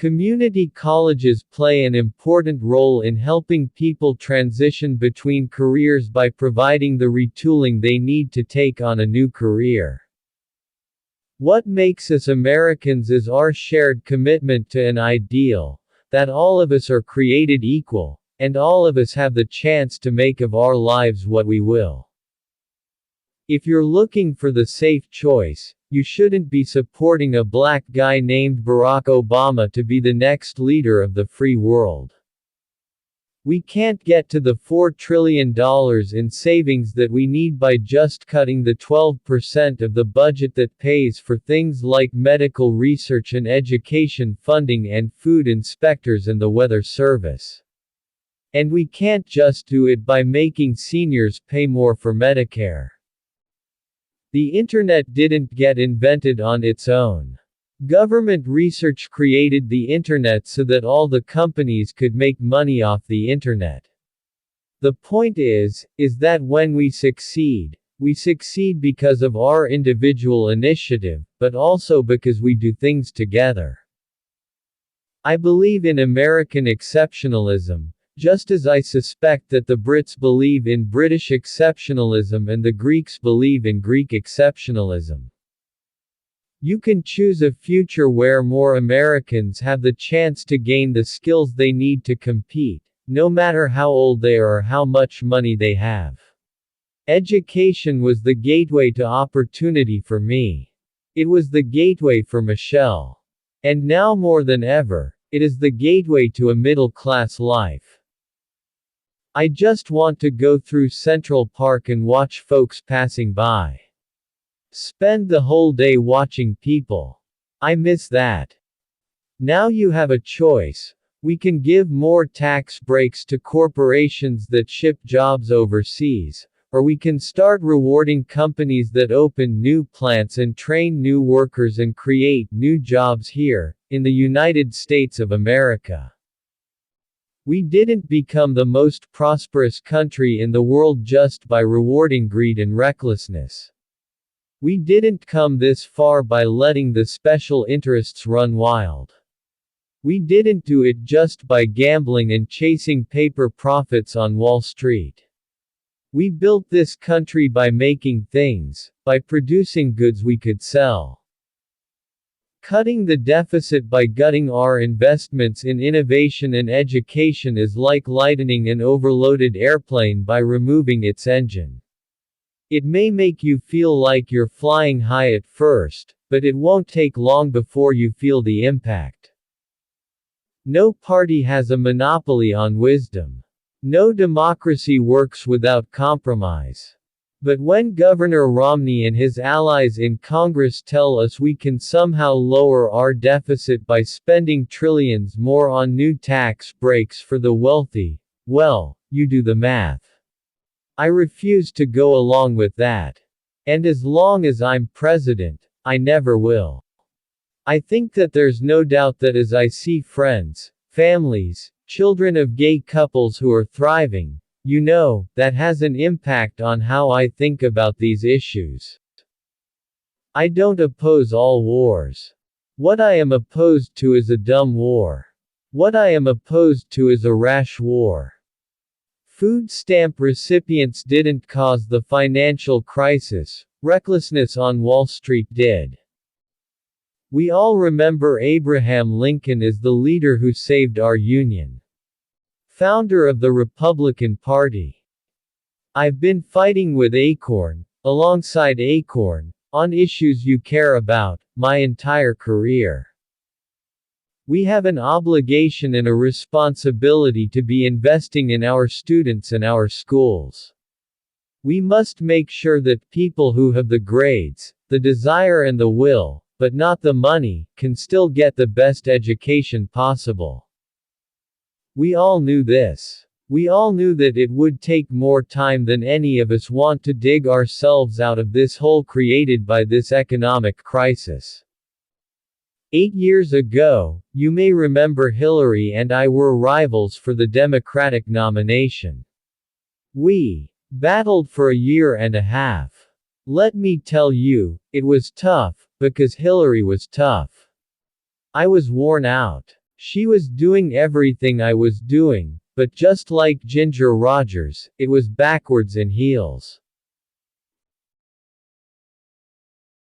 Community colleges play an important role in helping people transition between careers by providing the retooling they need to take on a new career. What makes us Americans is our shared commitment to an ideal, that all of us are created equal, and all of us have the chance to make of our lives what we will. If you're looking for the safe choice, you shouldn't be supporting a black guy named Barack Obama to be the next leader of the free world. We can't get to the $4 trillion in savings that we need by just cutting the 12% of the budget that pays for things like medical research and education funding and food inspectors and the weather service. And we can't just do it by making seniors pay more for Medicare. The internet didn't get invented on its own. Government research created the internet so that all the companies could make money off the internet. The point is that when we succeed because of our individual initiative, but also because we do things together. I believe in American exceptionalism, just as I suspect that the Brits believe in British exceptionalism and the Greeks believe in Greek exceptionalism. You can choose a future where more Americans have the chance to gain the skills they need to compete, no matter how old they are or how much money they have. Education was the gateway to opportunity for me. It was the gateway for Michelle. And now more than ever, it is the gateway to a middle-class life. I just want to go through Central Park and watch folks passing by. Spend the whole day watching people. I miss that. Now you have a choice. We can give more tax breaks to corporations that ship jobs overseas, or we can start rewarding companies that open new plants and train new workers and create new jobs here, in the United States of America. We didn't become the most prosperous country in the world just by rewarding greed and recklessness. We didn't come this far by letting the special interests run wild. We didn't do it just by gambling and chasing paper profits on Wall Street. We built this country by making things, by producing goods we could sell. Cutting the deficit by gutting our investments in innovation and education is like lightening an overloaded airplane by removing its engine. It may make you feel like you're flying high at first, but it won't take long before you feel the impact. No party has a monopoly on wisdom. No democracy works without compromise. But when Governor Romney and his allies in Congress tell us we can somehow lower our deficit by spending trillions more on new tax breaks for the wealthy, well, you do the math. I refuse to go along with that. And as long as I'm president, I never will. I think that there's no doubt that as I see friends, families, children of gay couples who are thriving, that has an impact on how I think about these issues. I don't oppose all wars. What I am opposed to is a dumb war. What I am opposed to is a rash war. Food stamp recipients didn't cause the financial crisis, recklessness on Wall Street did. We all remember Abraham Lincoln as the leader who saved our Union. Founder of the Republican Party. I've been fighting with Acorn, alongside Acorn, on issues you care about, my entire career. We have an obligation and a responsibility to be investing in our students and our schools. We must make sure that people who have the grades, the desire and the will, but not the money, can still get the best education possible. We all knew this. We all knew that it would take more time than any of us want to dig ourselves out of this hole created by this economic crisis. 8 years ago, you may remember Hillary and I were rivals for the Democratic nomination. We battled for a year and a half. Let me tell you, it was tough, because Hillary was tough. I was worn out. She was doing everything I was doing, but just like Ginger Rogers, it was backwards in heels.